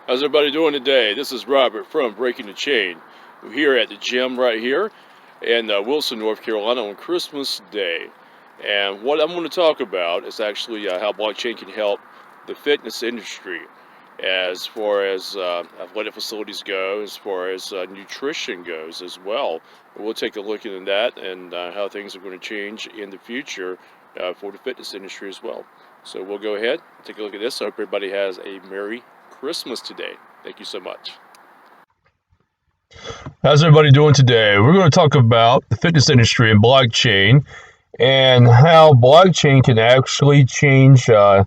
How's everybody doing today? This is Robert from Breaking the Chain. We're here at the gym right here in Wilson, North Carolina on Christmas Day. And what I'm going to talk about is actually how blockchain can help the fitness industry as far as athletic facilities go, as far as nutrition goes as well. We'll take a look into that and how things are going to change in the future for the fitness industry as well. So we'll go ahead and take a look at this. I hope everybody has a Merry Christmas today. Thank you so much. How's everybody doing today? We're going to talk about the fitness industry and blockchain and how blockchain can actually change the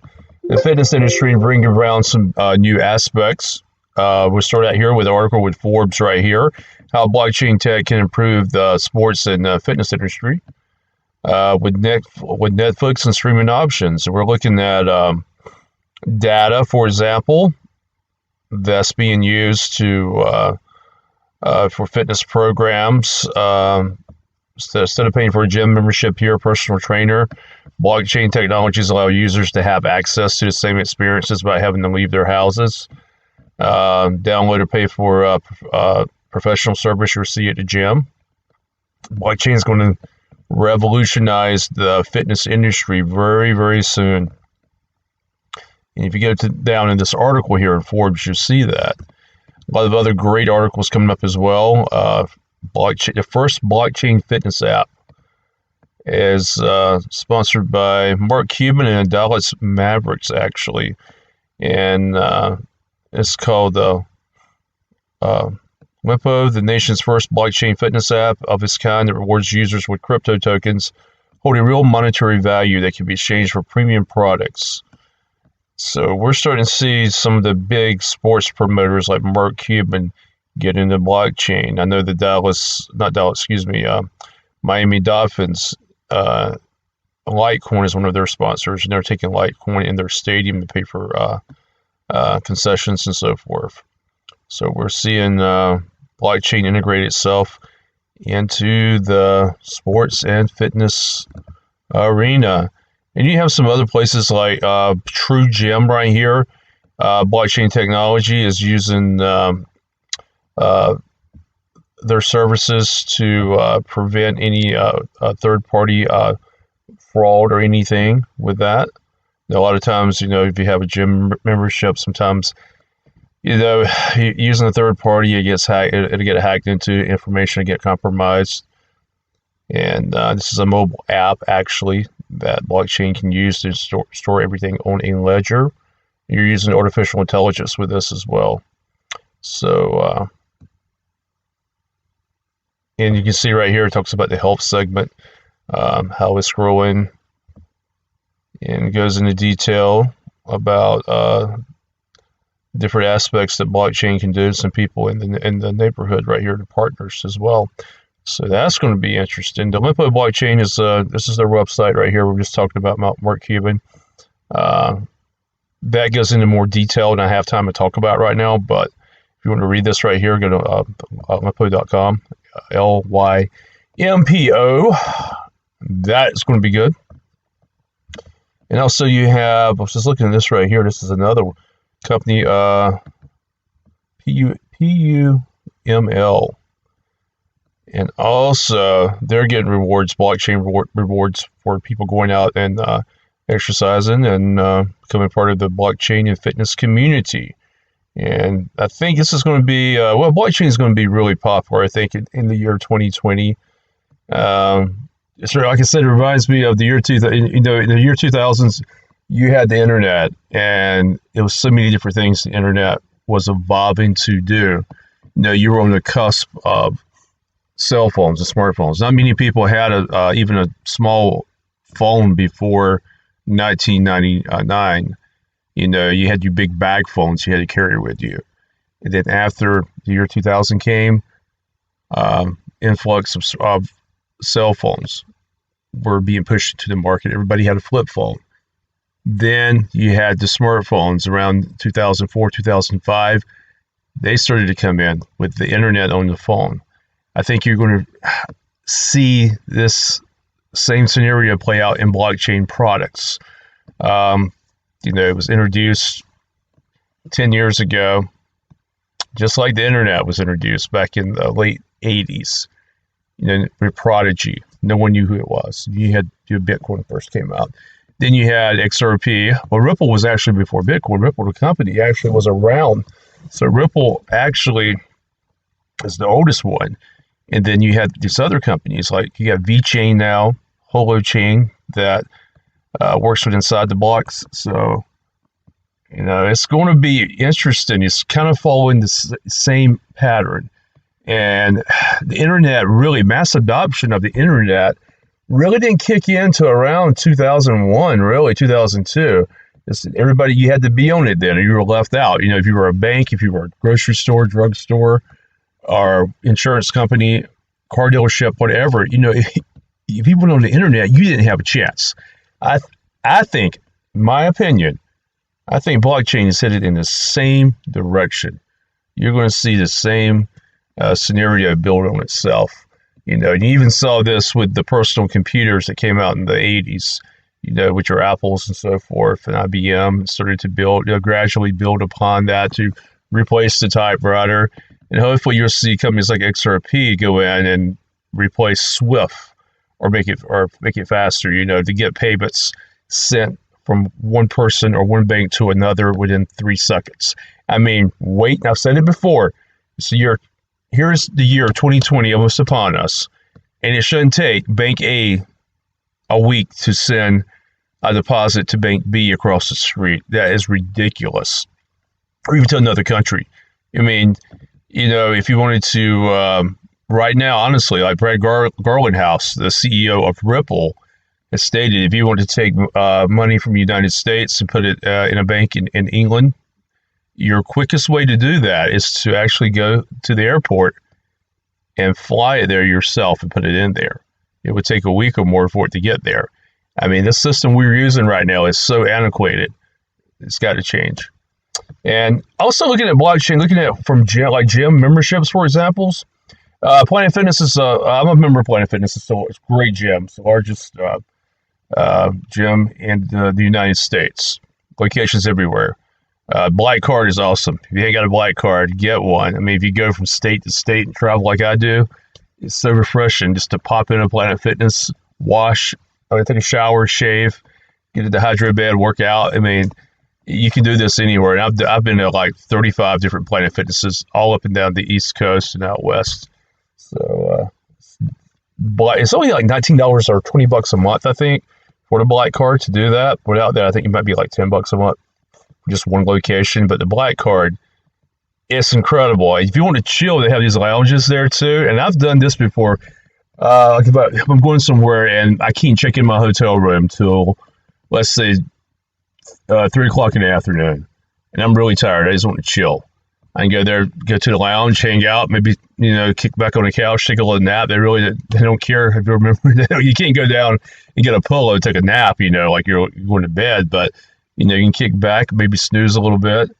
fitness industry and bring around some new aspects. We'll start out here with an article with Forbes right here, how blockchain tech can improve the sports and fitness industry with Netflix and streaming options. We're looking at data, for example, that's being used to for fitness programs. So instead of paying for a gym membership here, personal trainer, blockchain technologies allow users to have access to the same experiences without having to leave their houses. Download or pay for professional service you see at the gym. Blockchain is going to revolutionize the fitness industry very, very soon. And if you go down in this article here in Forbes, you'll see that. A lot of other great articles coming up as well. The first blockchain fitness app is sponsored by Mark Cuban and Dallas Mavericks, actually. And it's called Limpo, the nation's first blockchain fitness app of its kind that rewards users with crypto tokens holding real monetary value that can be exchanged for premium products. So we're starting to see some of the big sports promoters like Mark Cuban get into blockchain. I know the Miami Dolphins, Litecoin is one of their sponsors, and they're taking Litecoin in their stadium to pay for concessions and so forth. So we're seeing blockchain integrate itself into the sports and fitness arena. And you have some other places like True Gym right here. Blockchain technology is using their services to prevent any third-party fraud or anything with that. A lot of times, if you have a gym membership, sometimes, using a third party, it'll get hacked into, information will get compromised. And this is a mobile app, actually, that blockchain can use to store everything on a ledger. You're using artificial intelligence with this as well. So, and you can see right here, it talks about the health segment, how it's growing, and goes into detail about different aspects that blockchain can do to some people in the neighborhood right here, the partners as well. So that's going to be interesting. The Limpo blockchain is this is their website right here. We're just talking about Mark Cuban. That goes into more detail than I have time to talk about right now. But if you want to read this right here, go to limpo.com, LYMPO. That is going to be good. And also you have, I was just looking at this right here. This is another company, PUML. And also, they're getting blockchain rewards for people going out and exercising and becoming part of the blockchain and fitness community. And I think this is going to be, blockchain is going to be really popular, I think, in the year 2020. Like I said, it reminds me of the year 2000. In the year 2000s, you had the internet, and it was so many different things the internet was evolving to do. You were on the cusp of cell phones and smartphones. Not many people had even a small phone before 1999. You had your big bag phones you had to carry with you. And then after the year 2000 came, influx of cell phones were being pushed into the market. Everybody had a flip phone. Then you had the smartphones around 2004, 2005. They started to come in with the internet on the phone. I think you're going to see this same scenario play out in blockchain products. It was introduced 10 years ago just like the internet was introduced back in the late 80s. Prodigy. No one knew who it was. You had Bitcoin first came out. Then you had XRP. Well, Ripple was actually before Bitcoin. Ripple, the company, actually was around. So Ripple actually is the oldest one. And then you had these other companies, like you have VeChain now, Holochain, that works with inside the blocks. So, it's going to be interesting. It's kind of following the same pattern. And the internet really, mass adoption of the internet really didn't kick in until around 2001, really, 2002. Everybody, you had to be on it then, or you were left out. If you were a bank, if you were a grocery store, drugstore, or insurance company, car dealership, whatever, if you went on the internet, you didn't have a chance. I think, my opinion, I think blockchain is headed in the same direction. You're going to see the same scenario build on itself. And you even saw this with the personal computers that came out in the 80s, which are Apples and so forth, and IBM started to gradually build upon that to replace the typewriter. And hopefully you'll see companies like XRP go in and replace Swift or make it faster, to get payments sent from one person or one bank to another within 3 seconds. I mean, wait, I've said it before. Here's the year 2020 almost upon us, and it shouldn't take Bank A week to send a deposit to Bank B across the street. That is ridiculous. Or even to another country. I mean, if you wanted to, right now, honestly, like Brad Garlinghouse, the CEO of Ripple, has stated, if you want to take money from the United States and put it in a bank in England, your quickest way to do that is to actually go to the airport and fly it there yourself and put it in there. It would take a week or more for it to get there. I mean, this system we're using right now is so antiquated. It's got to change. And also looking at blockchain, looking at from gym memberships, for examples. Planet Fitness is, I'm a member of Planet Fitness, so it's a great gym. It's the largest gym in the United States. Locations everywhere. Black card is awesome. If you ain't got a black card, get one. I mean, if you go from state to state and travel like I do, it's so refreshing just to pop in a Planet Fitness, wash, take a shower, shave, get in the hydro bed, work out. I mean, you can do this anywhere. And I've been to like 35 different Planet Fitnesses all up and down the East Coast and out west. So, but it's only like $19 or $20 a month, I think, for the black card to do that. Without that, I think it might be like $10 a month. Just one location, but the black card, it's incredible. If you want to chill, they have these lounges there too. And I've done this before. If I'm going somewhere and I can't check in my hotel room till, let's say, 3 o'clock in the afternoon, and I'm really tired. I just want to chill. I can go there, go to the lounge, hang out, maybe kick back on the couch, take a little nap. They don't care if you remember that. You can't go down and get a pillow, take a nap, like you're going to bed, but. You can kick back, maybe snooze a little bit,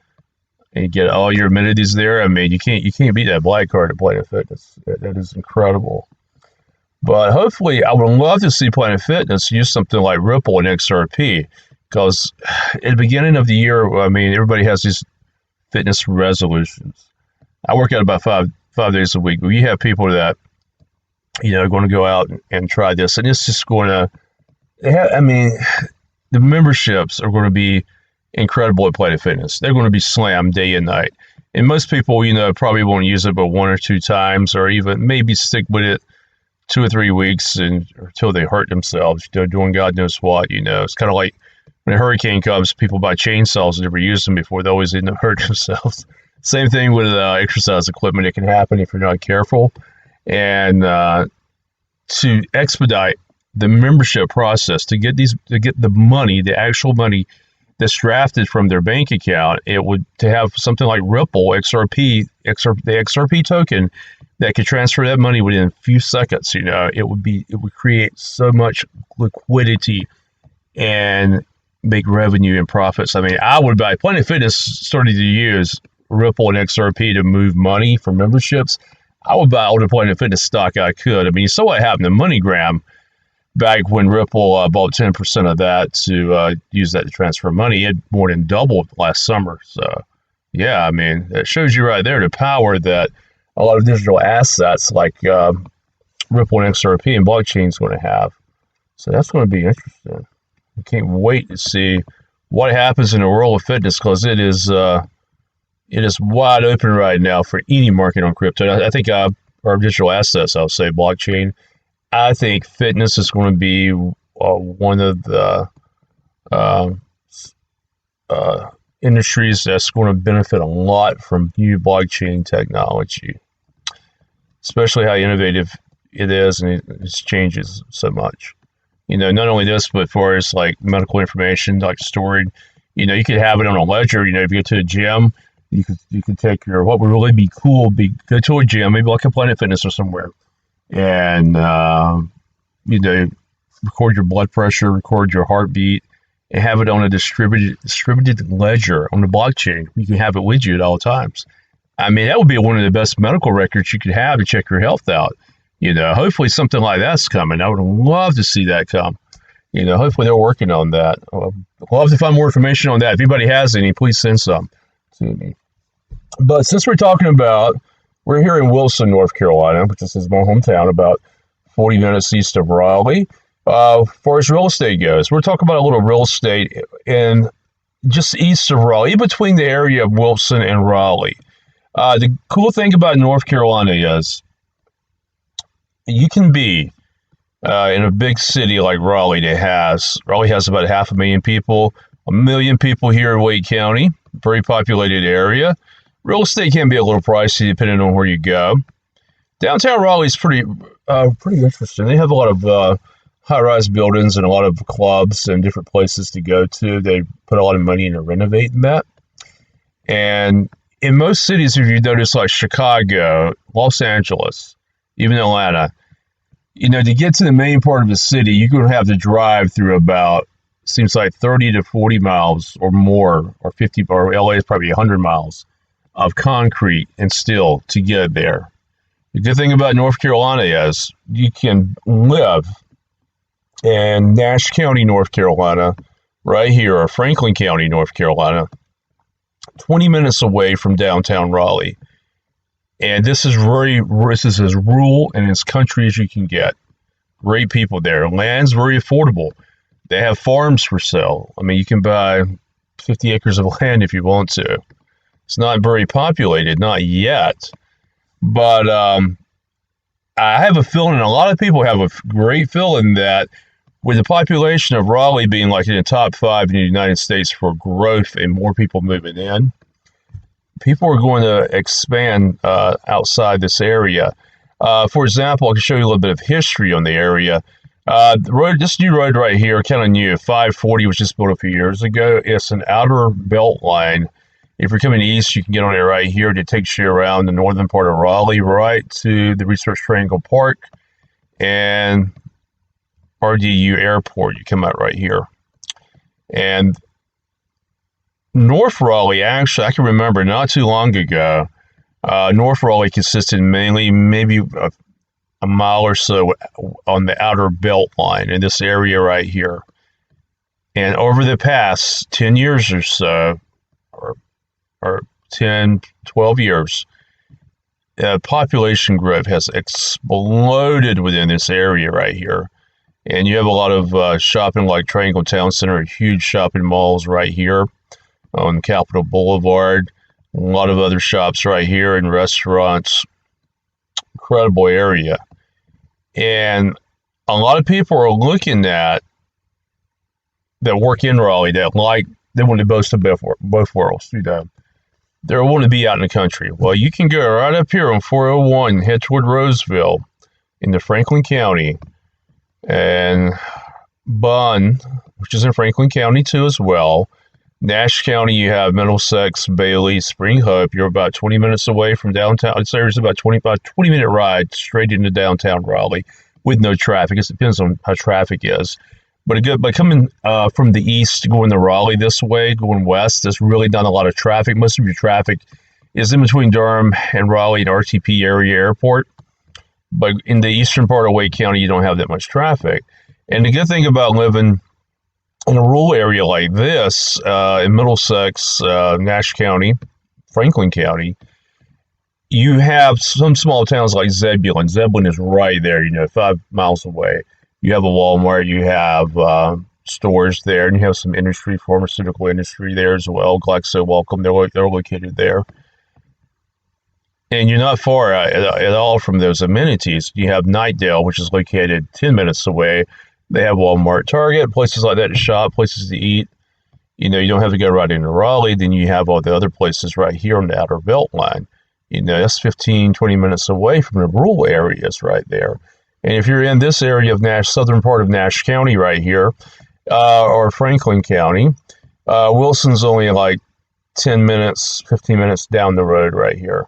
and you get all your amenities there. I mean, you can't beat that black card at Planet Fitness. That is incredible. But hopefully, I would love to see Planet Fitness use something like Ripple and XRP, because at the beginning of the year, I mean, everybody has these fitness resolutions. I work out about five days a week, but you have people that are going to go out and try this, and it's just going to. The memberships are going to be incredible at Planet Fitness. They're going to be slammed day and night. And most people, probably won't use it but 1 or 2 times, or even maybe stick with it 2 or 3 weeks until they hurt themselves, doing God knows what. It's kind of like when a hurricane comes, people buy chainsaws and never use them before. They always end up hurting themselves. Same thing with exercise equipment. It can happen if you're not careful. And to expedite the membership process to get the money, the actual money that's drafted from their bank account, to have something like Ripple, the XRP token that could transfer that money within a few seconds. It would create so much liquidity and make revenue and profits. I mean, I would buy. Planet Fitness started to use Ripple and XRP to move money for memberships. I would buy all the Planet Fitness stock I could. I mean, you saw what happened to MoneyGram back when Ripple bought 10% of that to use that to transfer money. It more than doubled last summer. So, Yeah, I mean, it shows you right there the power that a lot of digital assets like Ripple and XRP and blockchain is going to have. So that's going to be interesting. I can't wait to see what happens in the world of fitness because it is wide open right now for any market on crypto. I think our digital assets, I'll say blockchain. I think fitness is going to be one of the uh, industries that's going to benefit a lot from new blockchain technology, especially how innovative it is and it changes so much. Not only this, but for as like medical information, like stored, you could have it on a ledger. If you go to a gym, you could take your what would really be cool, be go to a gym, maybe like a Planet Fitness or somewhere, and you know record your blood pressure, record your heartbeat, and have it on a distributed ledger on the blockchain. You can have it with you at all times. I mean, that would be one of the best medical records you could have to check your health out. Hopefully something like that's coming. I would love to see that come. Hopefully they're working on that. I'd love to find more information on that. If anybody has any, please send some to me. But since we're here in Wilson, North Carolina, which is my hometown, about 40 minutes east of Raleigh. As far as real estate goes, we're talking about a little real estate in just east of Raleigh, in between the area of Wilson and Raleigh. The cool thing about North Carolina is you can be in a big city like Raleigh. Raleigh has about 500,000 people, 1 million people here in Wake County, very populated area. Real estate can be a little pricey depending on where you go. Downtown Raleigh is pretty interesting. They have a lot of high-rise buildings and a lot of clubs and different places to go to. They put a lot of money into renovating that. And in most cities, if you notice, like Chicago, Los Angeles, even Atlanta, to get to the main part of the city, you're going to have to drive through about, seems like 30 to 40 miles or more, or 50, or LA is probably 100 miles of concrete and steel to get there. The good thing about North Carolina is you can live in Nash County, North Carolina, right here, or Franklin County, North Carolina, 20 minutes away from downtown Raleigh. And this is as rural and as country as you can get. Great people there. Land's very affordable. They have farms for sale. I mean, you can buy 50 acres of land if you want to. It's not very populated, not yet. But I have a feeling, and a lot of people have a great feeling, that with the population of Raleigh being like in the top 5 in the United States for growth and more people moving in, people are going to expand outside this area. For example, I can show you a little bit of history on the area. This new road right here, kind of new, 540, was just built a few years ago. It's an outer belt line. If you're coming east, you can get on it right here. It takes you around the northern part of Raleigh, right to the Research Triangle Park and RDU Airport. You come out right here. And North Raleigh, actually, I can remember not too long ago, North Raleigh consisted mainly maybe a mile or so on the outer belt line in this area right here. And over the past 10 years or so, or 10, 12 years, population growth has exploded within this area right here. And you have a lot of shopping like Triangle Town Center, huge shopping malls right here on Capitol Boulevard. A lot of other shops right here and restaurants. Incredible area. And a lot of people are looking at that work in Raleigh that they want to boast of both worlds. They want to be out in the country. Well, you can go right up here on 401, head toward Roseville into Franklin County, and Bunn, which is in Franklin County too as well. Nash County, you have Middlesex, Bailey, Spring Hope. You're about 20 minutes away from downtown. I'd say it's about 20-minute ride straight into downtown Raleigh with no traffic. It depends on how traffic is. But coming from the east, going to Raleigh this way, going west, there's really not a lot of traffic. Most of your traffic is in between Durham and Raleigh and RTP area airport. But in the eastern part of Wake County, you don't have that much traffic. And the good thing about living in a rural area like this, in Middlesex, Nash County, Franklin County, you have some small towns like Zebulon. Zebulon is right there, 5 miles away. You have a Walmart, you have stores there, and you have some industry, pharmaceutical industry there as well. Glaxo Welcome, they're located there. And you're not far at all from those amenities. You have Nightdale, which is located 10 minutes away. They have Walmart, Target, places like that to shop, places to eat. You don't have to go right into Raleigh. Then you have all the other places right here on the outer belt line. That's 15, 20 minutes away from the rural areas right there. And if you're in this area of southern part of Nash County right here, or Franklin County, Wilson's only like 10 minutes, 15 minutes down the road right here.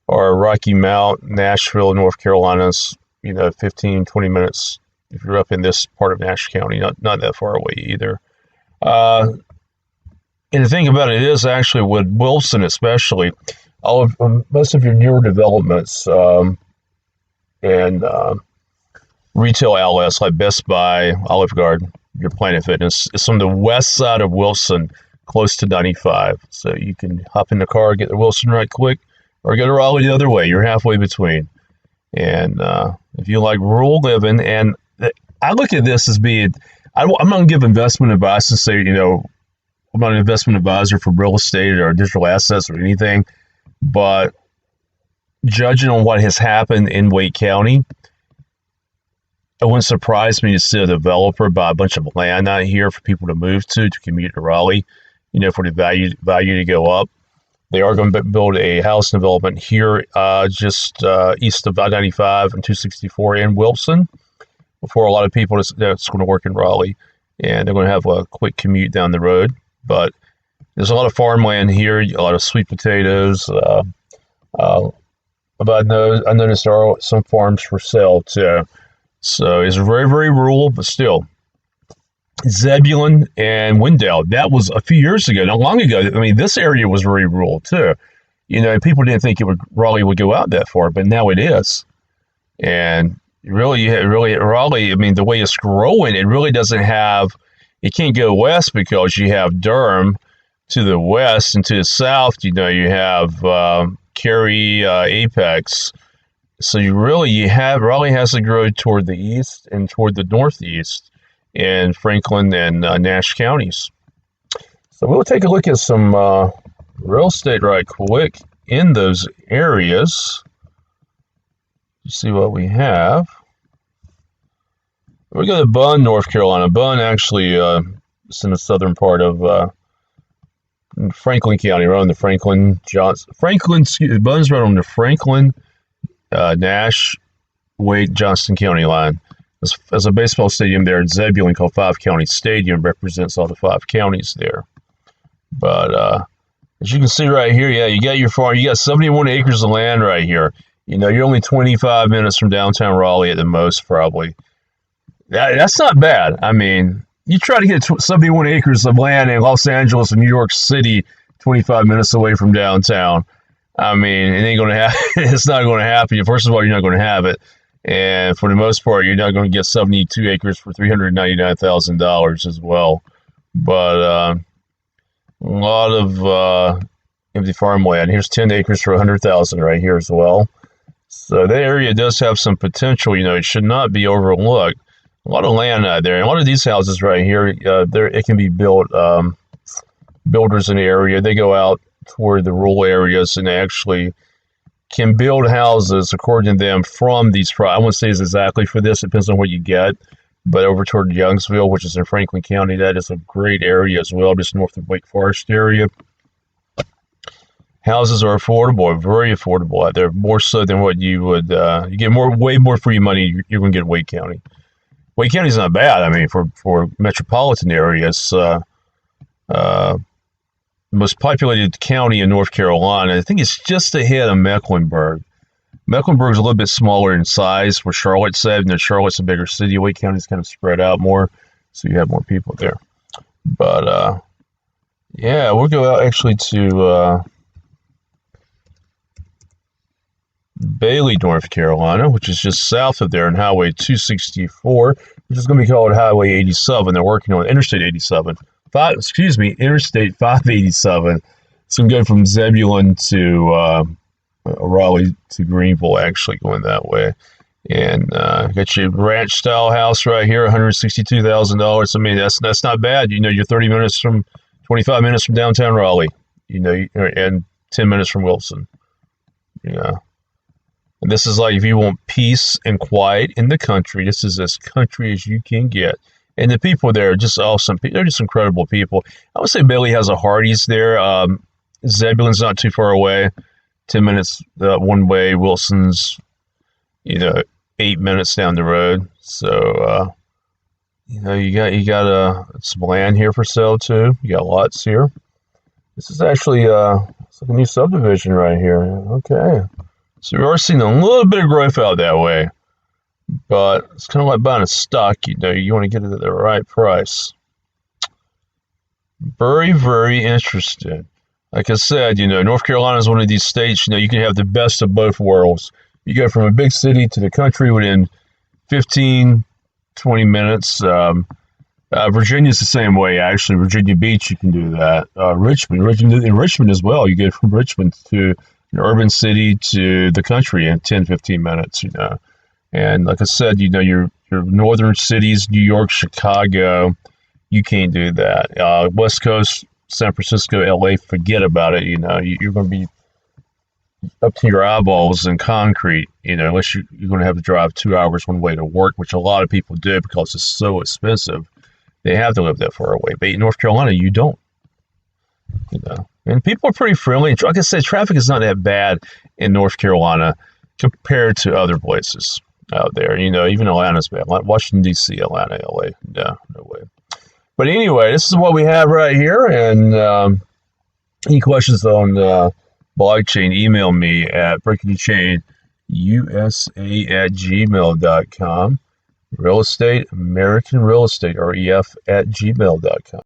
Or Rocky Mount, Nashville, North Carolina's, 15, 20 minutes if you're up in this part of Nash County, not that far away either. And the thing about it is actually with Wilson especially, most of your newer developments and retail outlets like Best Buy, Olive Garden, your Planet Fitness, is on the west side of Wilson, close to 95. So you can hop in the car, get to Wilson right quick, or go to Raleigh the other way. You're halfway between. And if you like rural living, and I look at this as being, I'm not going to give investment advice and say, I'm not an investment advisor for real estate or digital assets or anything, but judging on what has happened in Wake County, it wouldn't surprise me to see a developer buy a bunch of land out here for people to move to commute to Raleigh, for the value to go up. They are going to build a housing development here just east of I-95 and 264 in Wilson for a lot of people that's going to work in Raleigh. And they're going to have a quick commute down the road. But there's a lot of farmland here, a lot of sweet potatoes. But I noticed there are some farms for sale too. So it's very, very rural, but still. Zebulon and Wendell, that was a few years ago, not long ago. I mean, this area was very rural too. People didn't think Raleigh would go out that far, but now it is. And really Raleigh, I mean, the way it's growing, it really doesn't have, it can't go west because you have Durham to the west, and to the south, you have Cary, Apex. So Raleigh has to grow toward the east and toward the northeast in Franklin and Nash counties. So we'll take a look at some real estate right quick in those areas. See what we have. We go to Bunn, North Carolina. Bunn actually is in the southern part of Franklin County, right on the Bunn's right on the Franklin, Nash, Wake, Johnston County line. There's a baseball stadium there in Zebulon called Five County Stadium, represents all the 5 counties there. But as you can see right here, yeah, you got your farm. You got 71 acres of land right here. You're only 25 minutes from downtown Raleigh at the most, probably. That's not bad. I mean, you try to get 71 acres of land in Los Angeles and New York City, 25 minutes away from downtown. I mean, it ain't going to happen. It's not going to happen. First of all, you're not going to have it. And for the most part, you're not going to get 72 acres for $399,000 as well. But a lot of empty farmland. Here's 10 acres for $100,000 right here as well. So that area does have some potential. It should not be overlooked. A lot of land out there. And a lot of these houses right here, it can be built. Builders in the area, they go out toward the rural areas and they actually can build houses according to them from these. I won't say it's exactly for this. It depends on what you get. But over toward Youngsville, which is in Franklin County, that is a great area as well, just north of Wake Forest area. Houses are affordable, very affordable out there, more so than what you would. You get way more for your money you're going to get in Wake County. Wake County's not bad. I mean, for metropolitan areas, most populated county in North Carolina. I think it's just ahead of Mecklenburg. Mecklenburg's a little bit smaller in size where Charlotte's at. Charlotte's a bigger city. Wake County's kind of spread out more, so you have more people there. But, yeah, we'll go out actually to Bailey, North Carolina, which is just south of there on Highway 264, which is going to be called Highway 87. They're working on Interstate 87. Interstate 587. some good from Zebulon to Raleigh to Greenville, actually going that way. And got your ranch style house right here, $162,000. I mean, that's not bad. You know, you're 25 minutes from downtown Raleigh. You know, and 10 minutes from Wilson. You know, and this is like if you want peace and quiet in the country. This is as country as you can get. And the people there are just awesome. They're just incredible people. I would say Bailey has a Hardee's there. Zebulon's not too far away, 10 minutes one way. Wilson's, 8 minutes down the road. So, you got some land here for sale too. You got lots here. This is actually it's like a new subdivision right here. Okay, so we are seeing a little bit of growth out that way, but it's kind of like buying a stock. You want to get it at the right price. Very, very interesting. Like I said, North Carolina is one of these states. You can have the best of both worlds. You go from a big city to the country within 15, 20 minutes. Virginia's the same way, actually. Virginia Beach, you can do that. Richmond as well. You go from Richmond to an urban city to the country in 10, 15 minutes, And like I said, your northern cities, New York, Chicago, you can't do that. West Coast, San Francisco, LA, forget about it. You're going to be up to your eyeballs in concrete, unless you're going to have to drive 2 hours one way to work, which a lot of people do because it's so expensive. They have to live that far away. But in North Carolina, you don't. And people are pretty friendly. Like I said, traffic is not that bad in North Carolina compared to other places out there. Even Atlanta's bad. Washington, D.C., Atlanta, L.A. No way. But anyway, this is what we have right here. And any questions on blockchain, email me at breakingthechainusa@gmail.com. Real estate, American Real Estate, REF @gmail.com.